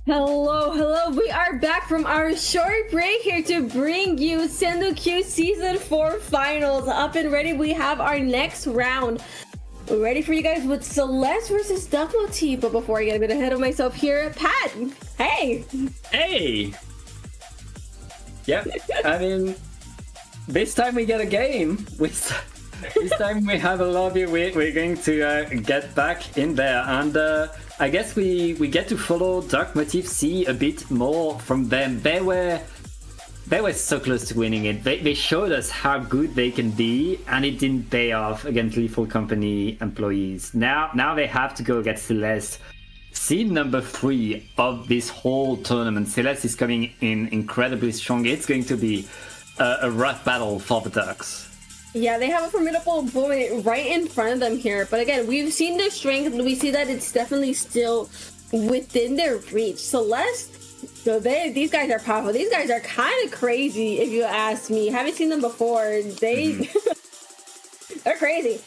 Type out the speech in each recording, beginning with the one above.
Hello. We are back from our short break here to bring you SendouQ Season 4 Finals. Up and ready, we have our next round. We're ready for you guys with Celeste versus Duck Motif. But before I get a bit ahead of myself here, Pat, hey! Hey! Yep, I mean, this time we get a game. This time we have a lobby. We're going to get back in there, and I guess we get to follow Duck Motif, see a bit more from them. They were so close to winning it. They showed us how good they can be, and it didn't pay off against Lethal Company employees. Now they have to go against Celeste. Seed number 3 of this whole tournament. Celeste is coming in incredibly strong. It's going to be a rough battle for the Ducks. Yeah, they have a formidable opponent right in front of them here. But again, we've seen their strength, and we see that it's definitely still within their reach. Celeste, so these guys are powerful. These guys are kind of crazy, if you ask me. Haven't seen them before. They're crazy.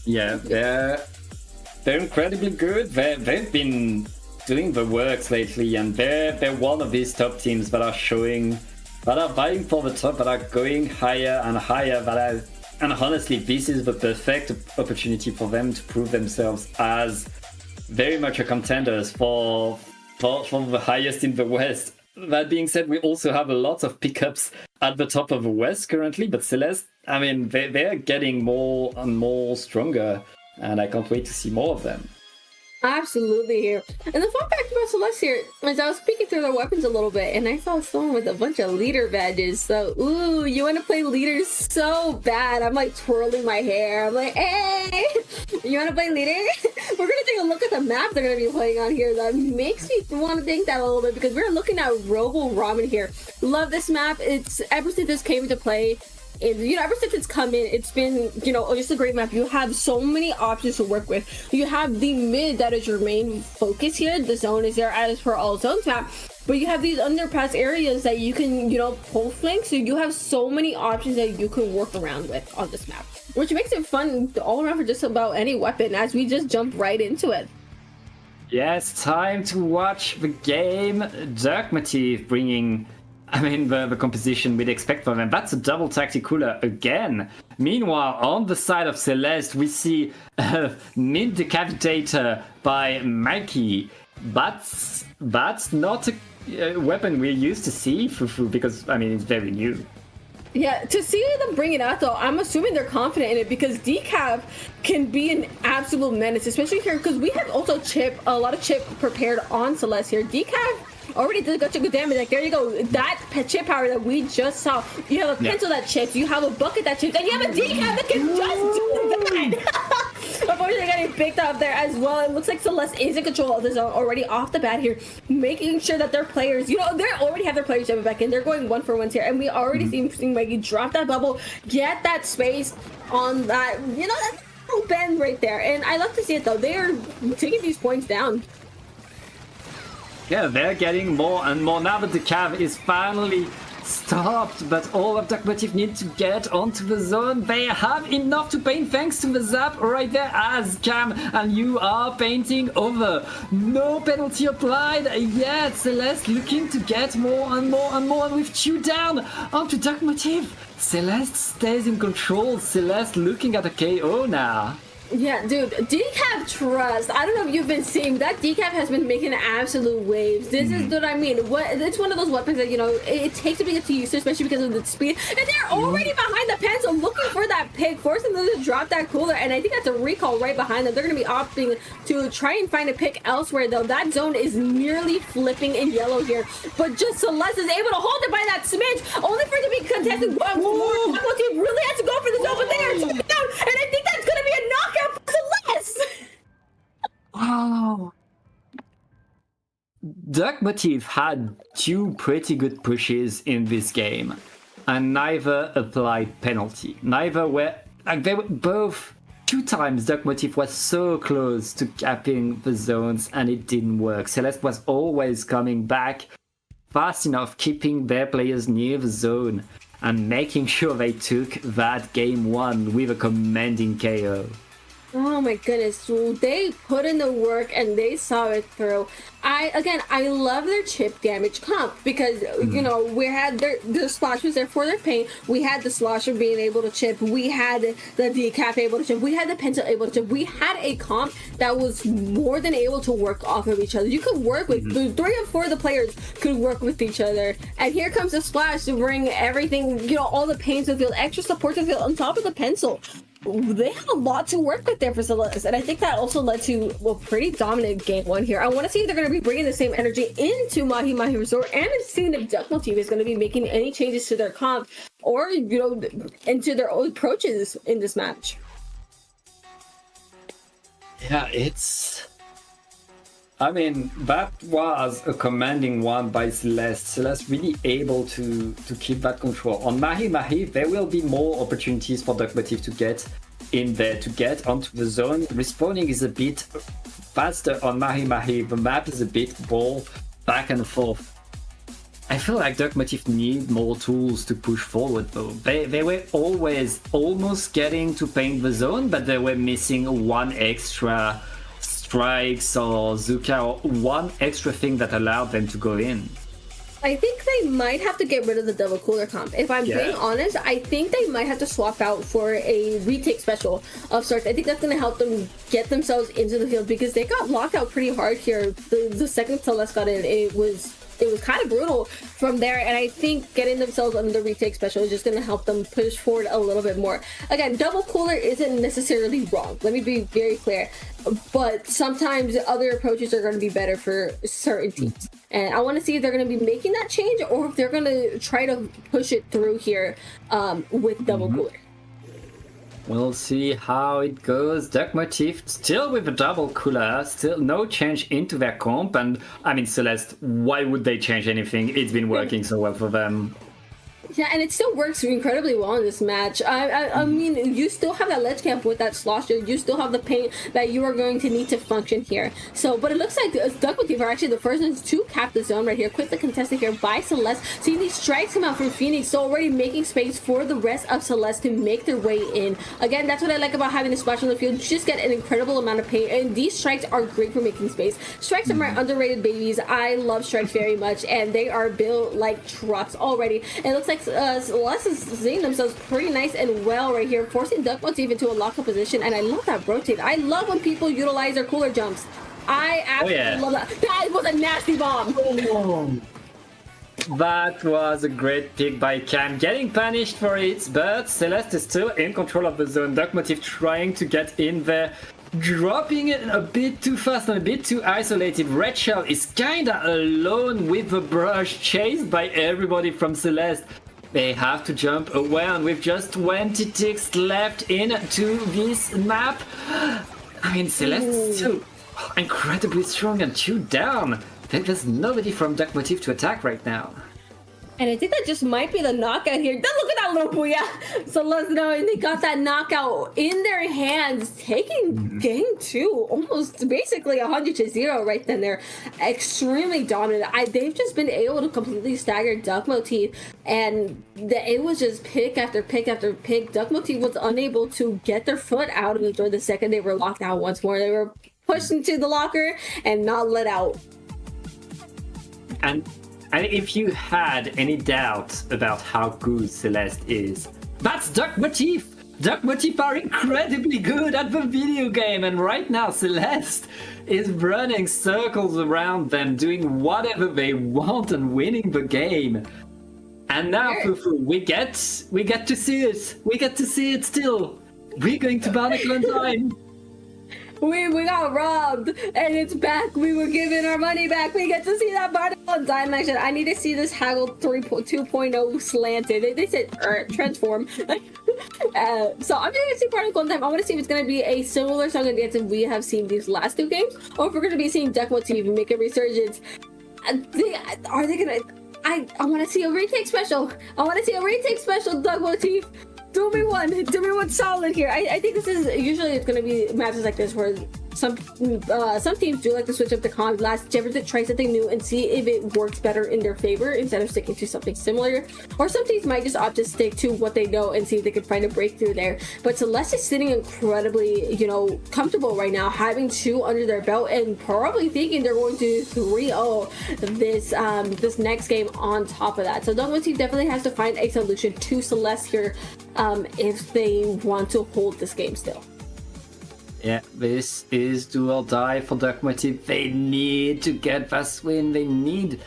Yeah, they're incredibly good. They've been doing the works lately, and they're one of these top teams that are showing, that are vying for the top, that are going higher and higher. And honestly, this is the perfect opportunity for them to prove themselves as very much a contenders for the highest in the West. That being said, we also have a lot of pickups at the top of the West currently, but Celeste, I mean, they're getting more and more stronger, and I can't wait to see more of them. Absolutely here. And the fun fact about Celeste here is I was peeking through their weapons a little bit, and I saw someone with a bunch of leader badges. So, ooh, you want to play leaders so bad. I'm like twirling my hair. I'm like, hey, you want to play leader? We're going to take a look at the map they're going to be playing on here. That makes me want to think that a little bit, because we're looking at Robo Ramen here. Love this map. It's ever since this came into play. And, ever since it's come in, it's been, just a great map. You have so many options to work with. You have the mid that is your main focus here. The zone is there as per all zones map. But you have these underpass areas that you can, pull flank. So you have so many options that you can work around with on this map, which makes it fun all around for just about any weapon as we just jump right into it. Yes, time to watch the game. Duck Motif bringing, the composition we'd expect from them. That's a double tacticular again. Meanwhile, on the side of Celeste, we see Mid Decapitator by Mikey. That's not a weapon we're used to see, because, it's very new. Yeah, to see them bring it out, though, I'm assuming they're confident in it, because Decap can be an absolute menace, especially here, because we have also a lot of chip prepared on Celeste here. Decap already did such a good damage. Like, there you go. That chip power that we just saw. You have a pencil that chips. You have a bucket that chips. And you have a Decap that can just do that. Unfortunately, getting picked up there as well. It looks like Celeste is in control of the zone already off the bat here, making sure that their players, they already have their players jumping back in. They're going 1-for-1s here. And we already see Mikey drop that bubble, get that space on that, that little bend right there. And I love to see it, though. They are taking these points down. Yeah, they're getting more and more now that the cav is finally stopped, but all of Duck Motif need to get onto the zone. They have enough to paint thanks to the zap right there as Cam, and you are painting over. No penalty applied yet. Celeste looking to get more and more and more, and we've chewed down onto Duck Motif. Celeste stays in control. Celeste looking at a KO now. Yeah, dude, Decap trust. I don't know if you've been seeing that Decap has been making absolute waves. This is what I mean. It's one of those weapons that, it takes a bit to use, especially because of the speed. And they're already behind the pencil looking for that pick, forcing them to drop that cooler. And I think that's a recall right behind them. They're going to be opting to try and find a pick elsewhere, though. That zone is nearly flipping in yellow here. But just Celeste is able to hold it by that smidge, only for it to be contested. Team really has to go for the zone, but they are taken down. And I think that's going to be a knockout. Wow. Duck Motif had 2 pretty good pushes in this game, and neither applied penalty. Neither were, they were both 2 times Duck Motif was so close to capping the zones and it didn't work. Celeste was always coming back fast enough, keeping their players near the zone and making sure they took that game 1 with a commanding KO. Oh my goodness, they put in the work and they saw it through. I love their chip damage comp because, you know, we had their splash was there for their paint. We had the slosher being able to chip. We had the decaf able to chip. We had the pencil able to chip. We had a comp that was more than able to work off of each other. You could work with 3 or 4 of the players could work with each other. And here comes the splash to bring everything, you know, all the paints to the field, extra support to the field on top of the pencil. They had a lot to work with there for Celeste, and I think that also led to a pretty dominant game 1 here. I want to see if they're going to be bringing the same energy into Mahi Mahi Resort, and seeing if Duck Motif is going to be making any changes to their comp or, you know, into their own approaches in this match. Yeah, I mean, that was a commanding one by Celeste. Celeste really able to keep that control. On Mahi Mahi, there will be more opportunities for Duck Motif to get in there, to get onto the zone. Respawning is a bit faster on Mahi Mahi. The map is a bit ball back and forth. I feel like Duck Motif need more tools to push forward though. They were always almost getting to paint the zone, but they were missing one extra strikes or Zuka, or one extra thing that allowed them to go in. I think they might have to get rid of the double cooler comp. If I'm being honest, I think they might have to swap out for a retake special of sorts. I think that's going to help them get themselves into the field because they got locked out pretty hard here. The second Celeste got in, it was kind of brutal from there, and I think getting themselves on the retake special is just going to help them push forward a little bit more. Again, double cooler isn't necessarily wrong. Let me be very clear. But sometimes other approaches are going to be better for certain teams. And I want to see if they're going to be making that change or if they're going to try to push it through here with double cooler. We'll see how it goes. Duck Motif still with a double cooler, still no change into their comp. And I mean, Celeste, why would they change anything? It's been working so well for them. Yeah, and it still works incredibly well in this match. I mean, you still have that ledge camp with that slosher. You still have the paint that you are going to need to function here. So, but it looks like Duck Motif are actually the first ones to cap the zone right here. Quickly contested here by Celeste. Seeing these strikes come out from Phoenix, so already making space for the rest of Celeste to make their way in. Again, that's what I like about having the splash on the field. You just get an incredible amount of paint, and these strikes are great for making space. Strikes are my underrated babies. I love strikes very much, and they are built like trucks already. And it looks like Celeste is seeing themselves pretty nice and well right here, forcing Duck Motif into a lockup position, and I love that rotate. I love when people utilize their cooler jumps. I absolutely love that. That was a nasty bomb. That was a great pick by Cam, getting punished for it, but Celeste is still in control of the zone. Duck Motif trying to get in there, dropping it a bit too fast and a bit too isolated. Red Shell is kinda alone with the brush, chased by everybody from Celeste. They have to jump away, and with just 20 ticks left into this map, I mean, Celeste is still incredibly strong and 2 down. There's nobody from Duck Motif to attack right now. And I think that just might be the knockout here. Look at that little booyah. So let's know they got that knockout in their hands, taking game 2, almost basically 100-0 right then. They're extremely dominant. They've just been able to completely stagger Duck Motif, and it was just pick after pick after pick. Duck Motif was unable to get their foot out of the door the second they were locked out once more. They were pushed into the locker and not let out. And if you had any doubt about how good Celeste is, that's Duck Motif! Duck Motif are incredibly good at the video game, and right now Celeste is running circles around them, doing whatever they want and winning the game. And now, Fufu, we get to see it. We get to see it still. We're going to Barnacle and Dime. We got robbed, and it's back. We were given our money back. We get to see that Barnacle and Dime action. I need to see this Haggle 2.0 slanted. They said transform. So I'm just gonna see Barnacle and Dime. I want to see if it's gonna be a similar song and dance as we have seen these last 2 games, or if we're gonna be seeing Duck Motif make a resurgence. Are they gonna? I want to see a retake special. I want to see a retake special, Duck Motif. Do me one solid here. I think this is usually it's going to be matches like this where some teams do like to switch up the comp last chance to try something new and see if it works better in their favor instead of sticking to something similar. Or some teams might just opt to stick to what they know and see if they can find a breakthrough there. But Celeste is sitting incredibly, comfortable right now, having 2 under their belt and probably thinking they're going to 3-0 this next game on top of that. So Duck Motif definitely has to find a solution to Celeste here if they want to hold this game still. Yeah, this is do or die for Duck Motif. They need to get this win. They need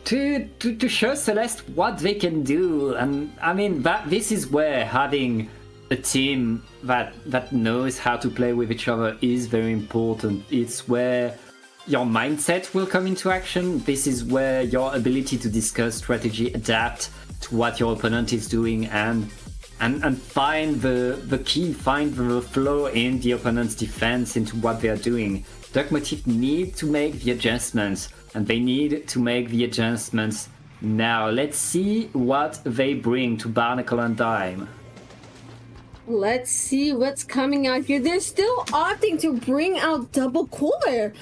to show Celeste what they can do. And I mean, this is where having a team that knows how to play with each other is very important. It's where your mindset will come into action. This is where your ability to discuss strategy, adapt to what your opponent is doing, and find the key, find the flow in the opponent's defense into what they are doing. Duck Motif need to make the adjustments, and they need to make the adjustments now. Let's see what they bring to Barnacle and Dime. Let's see what's coming out here. They're still opting to bring out Double Cooler,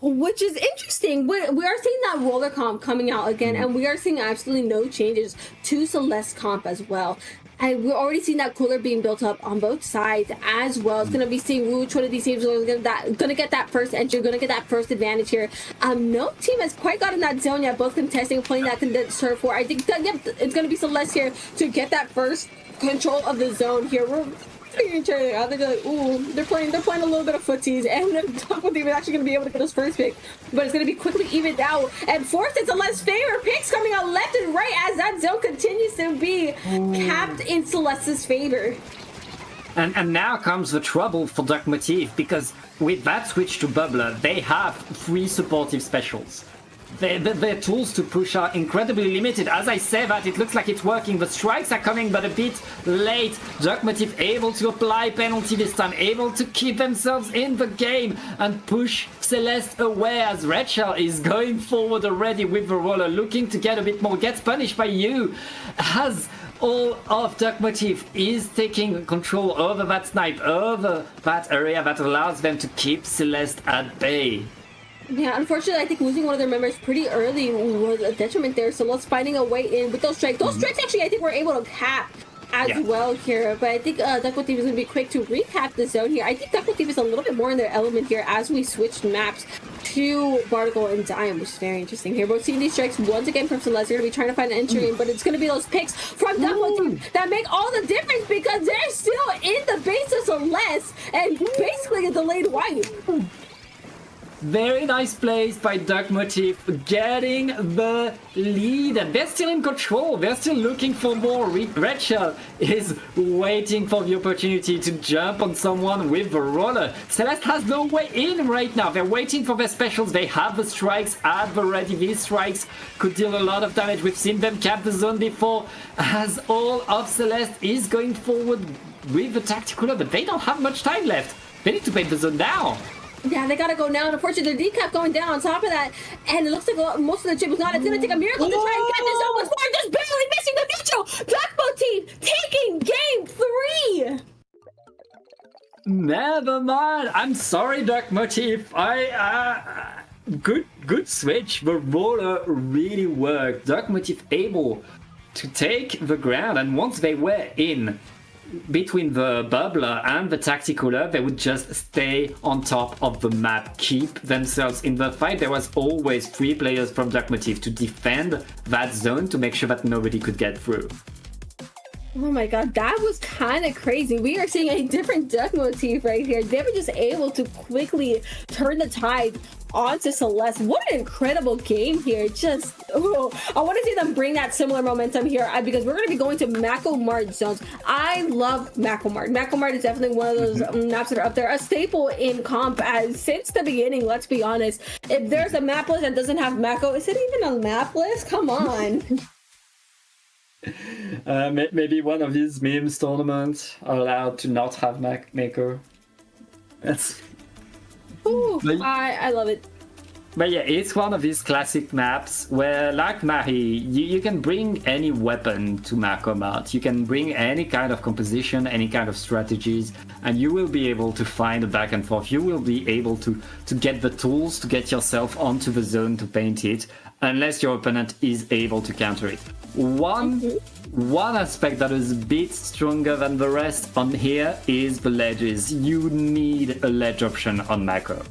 which is interesting. We are seeing that roller comp coming out again, and we are seeing absolutely no changes to Celeste comp as well. And we're already seeing that cooler being built up on both sides as well. It's going to be seeing which one of these teams is going to get that first entry, going to get that first advantage here. No team has quite gotten that zone yet, both contesting and playing that condensed turf for. I think that, it's going to be Celeste here to get that first control of the zone here. We're figuring each other out. They're like, ooh, they're playing a little bit of footsies, and Duck Motif is actually going to be able to get his first pick, but it's going to be quickly evened out and forced into Celeste's favor. Picks coming out left and right as that zone continues to be capped in Celeste's favor. And now comes the trouble for Duck Motif, because with that switch to Bubbler, they have 3 supportive specials. Their tools to push are incredibly limited. As I say that, it looks like it's working. The strikes are coming, but a bit late. Duck Motif able to apply penalty this time, able to keep themselves in the game and push Celeste away as Rachel is going forward already with the roller, looking to get a bit more. Gets punished by you as all of Duck Motif is taking control over that snipe, over that area that allows them to keep Celeste at bay. Yeah, unfortunately, I think losing one of their members pretty early was a detriment there. So let's finding a way in with those strikes. Those strikes actually, I think, were able to cap as well here. But I think Duck Motif is going to be quick to recap the zone here. I think Duck Motif is a little bit more in their element here as we switched maps to Barnacle and Dime, which is very interesting here. But seeing these strikes once again from Celeste, they're going to be trying to find an entry in, but it's going to be those picks from Duck Motif that make all the difference because they're still in the base of Celeste and basically a delayed wipe. Very nice plays by Duck Motif, getting the lead, and they're still in control. They're still looking for more. Rachel is waiting for the opportunity to jump on someone with the roller. Celeste has no way in right now. They're waiting for their specials. They have the strikes at the ready. These strikes could deal a lot of damage. We've seen them cap the zone before, as all of Celeste is going forward with the tactical, but they don't have much time left. They need to paint the zone now. Yeah, they gotta go now. And unfortunately, their decap going down on top of that. And it looks like most of the chip is not. It's gonna take a miracle to try and get this over for. Just barely missing the neutral. Duck Motif taking game 3. Never mind. I'm sorry, Duck Motif. Good switch. The roller really worked. Duck Motif able to take the ground, and once they were in between the bubbler and the tacticaler, they would just stay on top of the map, keep themselves in the fight. There was always 3 players from Duck Motif to defend that zone to make sure that nobody could get through. Oh my god, that was kind of crazy. We are seeing a different Duck Motif right here. They were just able to quickly turn the tide onto Celeste. What an incredible game here. Just, I want to see them bring that similar momentum here because we're going to be going to Mako Mart zones. I love Mako Mart. Mako Mart is definitely one of those maps that are up there. A staple in comp since the beginning, let's be honest. If there's a map list that doesn't have Mako, is it even a map list? Come on. Maybe one of these memes tournaments are allowed to not have Mako. That's... Ooh, I love it. But yeah, it's one of these classic maps where, like Mahi, you can bring any weapon to Macomat. You can bring any kind of composition, any kind of strategies, and you will be able to find a back and forth. You will be able to get the tools to get yourself onto the zone to paint it, unless your opponent is able to counter it. One aspect that is a bit stronger than the rest on here is the ledges. You need a ledge option on Mako.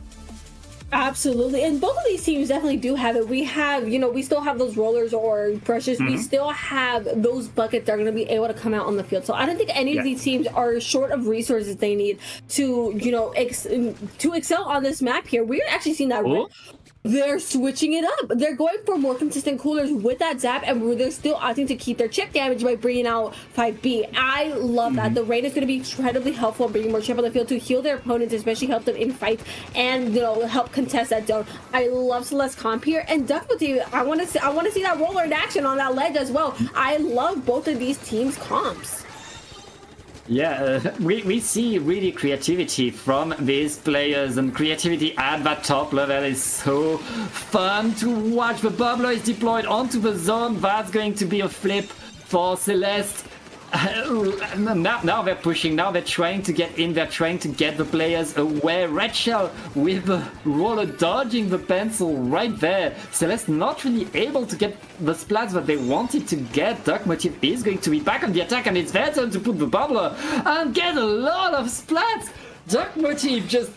Absolutely, and both of these teams definitely do have it. We have, we still have those rollers or brushes. We still have those buckets that are going to be able to come out on the field. So I don't think any of these teams are short of resources they need to, to excel on this map here. We're actually seeing that. They're switching it up. They're going for more consistent coolers with that zap, and they're still opting to keep their chip damage by bringing out 5B. I love that. The rain is going to be incredibly helpful in bringing more chip on the field to heal their opponents, especially help them in fights and help contest that zone. I love Celeste comp here, and Duck Motif, I want to see that roller in action on that ledge as well. I love both of these teams' comps. Yeah, we see really creativity from these players, and creativity at that top level is so fun to watch. The bubbler is deployed onto the zone. That's going to be a flip for Celeste. Now they're pushing, now they're trying to get in, they're trying to get the players away. Red Shell with the roller dodging the pencil right there. Celeste not really able to get the splats that they wanted to get. Duck Motif is going to be back on the attack, and it's their turn to put the bubbler and get a lot of splats. Duck Motif just...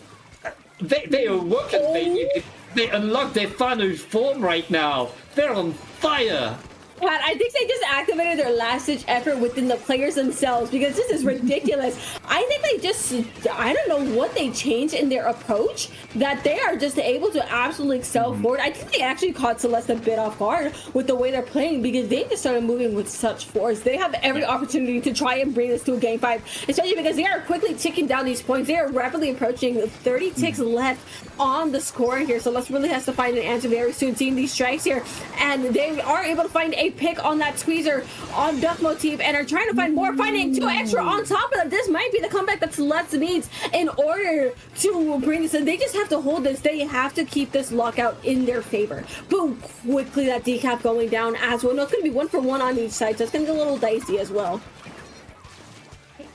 They awoke and they unlocked their final form right now. They're on fire. God, I think they just activated their last-ditch effort within the players themselves, because this is ridiculous. I think they just, I don't know what they changed in their approach, that they are just able to absolutely excel forward. I think they actually caught Celeste a bit off guard with the way they're playing, because they just started moving with such force. They have every opportunity to try and bring this to a game 5, especially because they are quickly ticking down these points. They are rapidly approaching 30 ticks left on the score here. Celeste really has to find an answer very soon, seeing these strikes here, and they are able to find a pick on that squeezer on Duck Motif, and are trying to find more, finding 2 extra on top of that. This might be the comeback that Celeste needs in order to bring this in. They just have to hold this. They have to keep this lockout in their favor. Boom, quickly that decap going down as well. No, it's going to be 1 for 1 on each side, so it's going to get a little dicey as well.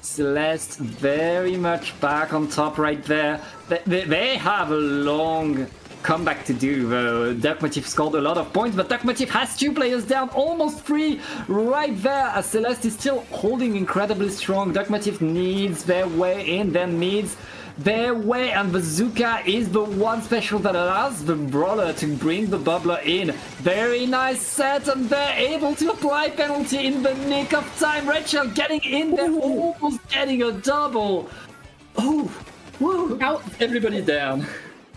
Celeste very much back on top right there. They have a long comeback to do, though. Duck Motif scored a lot of points, but Duck Motif has 2 players down, almost 3 right there, as Celeste is still holding incredibly strong. Duck Motif needs their way in, then needs their way, and Bazooka is the one special that allows the brawler to bring the bubbler in. Very nice set, and they're able to apply penalty in the nick of time. Red Shell getting in there, almost getting a double. Oh, whoa, now everybody's down.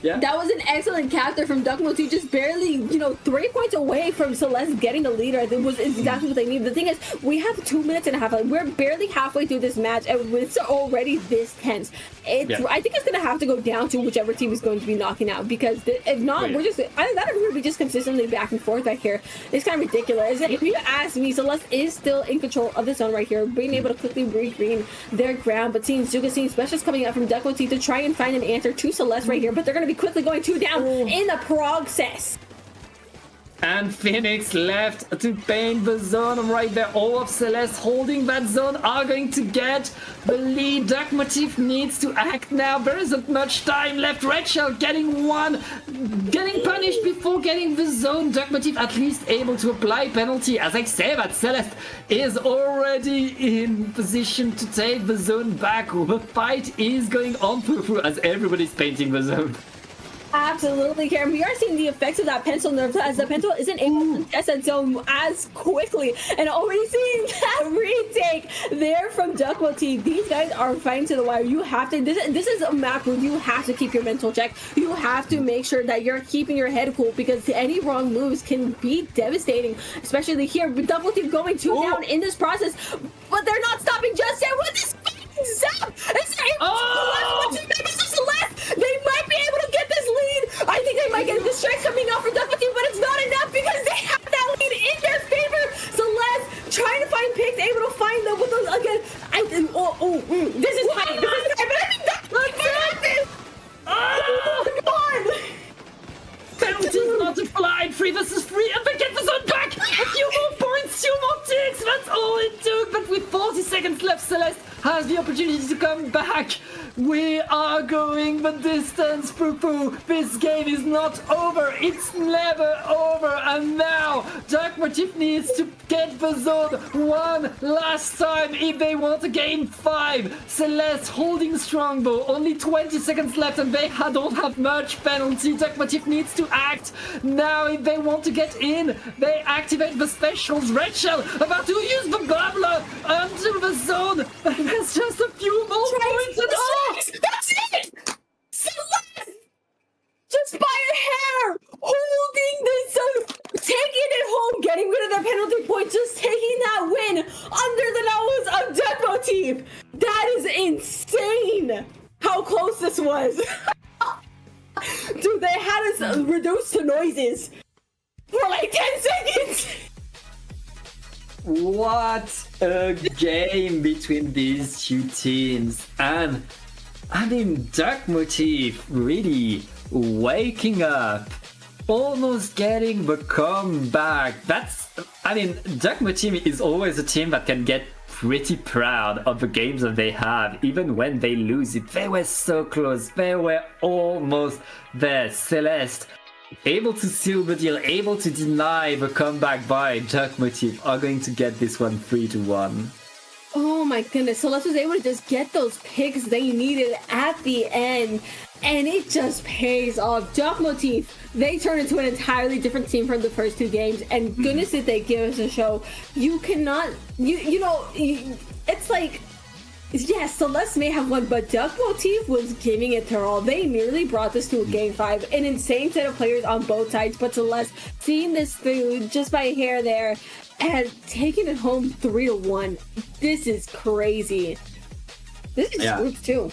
Yeah. That was an excellent capture from Duck Motif, just barely, 3 points away from Celeste getting the leader. I think was exactly what they need. The thing is, we have 2 minutes and a half. Like, we're barely halfway through this match, and it's already this tense. I think it's going to have to go down to whichever team is going to be knocking out, because if not, we're just, I think that would be just consistently back and forth right here. It's kind of ridiculous. If you ask me, Celeste is still in control of the zone right here, being able to quickly regain their ground, but seeing specials coming out from Duck Motif to try and find an answer to Celeste right here, but they're going to be quickly going 2 down in the process. And Phoenix left to paint the zone right there. All of Celeste holding that zone are going to get the lead. Duck Motif needs to act now. There isn't much time left. Red Shell getting one, getting punished before getting the zone. Duck Motif at least able to apply penalty. As I say that, Celeste is already in position to take the zone back. The fight is going on as everybody's painting the zone. Absolutely, Karen. We are seeing the effects of that pencil nerf, as the pencil isn't able to test that zone as quickly, and already seeing that retake there from Duck Motif. These guys are fighting to the wire. You have to, this is a map where you have to keep your mental check. You have to make sure that you're keeping your head cool, because any wrong moves can be devastating, especially here. Duck Motif going 2 down in this process, but they're not stopping just yet with this zap. It's Celeste. They might be able to get this lead. I think they might get the strike coming out for Duck Motif, but it's not enough because they have that lead in their favor. Celeste trying to find picks, able to find them with those again. This is tight. This is tight, but I think Duck Motif got this. Oh, God. has the opportunity to come back. We are going the distance, Poo-Poo. This game is not over. It's never over. And now, Duck Motif needs to get the zone one last time if they want a game 5. Celeste holding strong though. Only 20 seconds left and they don't have much penalty. Duck Motif needs to act now if they want to get in. They activate the specials. Red Shell about to use the bubbler until the zone. There's just a few more points and That's it! Celeste! Just by a hair! Holding this, taking it home, getting rid of the penalty point, just taking that win under the nose of Duck Motif. That is insane! How close this was! Dude, they had us reduced to noises for like 10 seconds! What a game between these two teams. And I mean, Duck Motif really waking up, almost getting the comeback. Duck Motif is always a team that can get pretty proud of the games that they have, even when they lose it. They were so close, they were almost there. Celeste able to seal the deal, able to deny the comeback by Duck Motif, are going to get this one 3-1. Oh my goodness, Celeste was able to just get those picks they needed at the end, and it just pays off. Duck Motif, they turn into an entirely different team from the first two games, and goodness did they give us a show. You cannot, it's like, yes, Celeste may have won, but Duck Motif was giving it their all. They nearly brought this to a game 5. An insane set of players on both sides, but Celeste seeing this through just by a hair there and taking it home 3-1. This is crazy. This is group 2.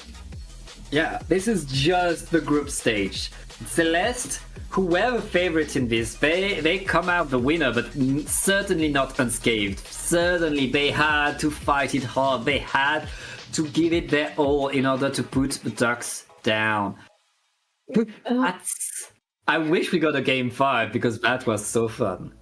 Yeah, this is just the group stage. Celeste, who were the favorites in this, they come out the winner, but certainly not unscathed. Certainly they had to fight it hard. They had to give it their all in order to put the Ducks down. I wish we got a game 5 because that was so fun.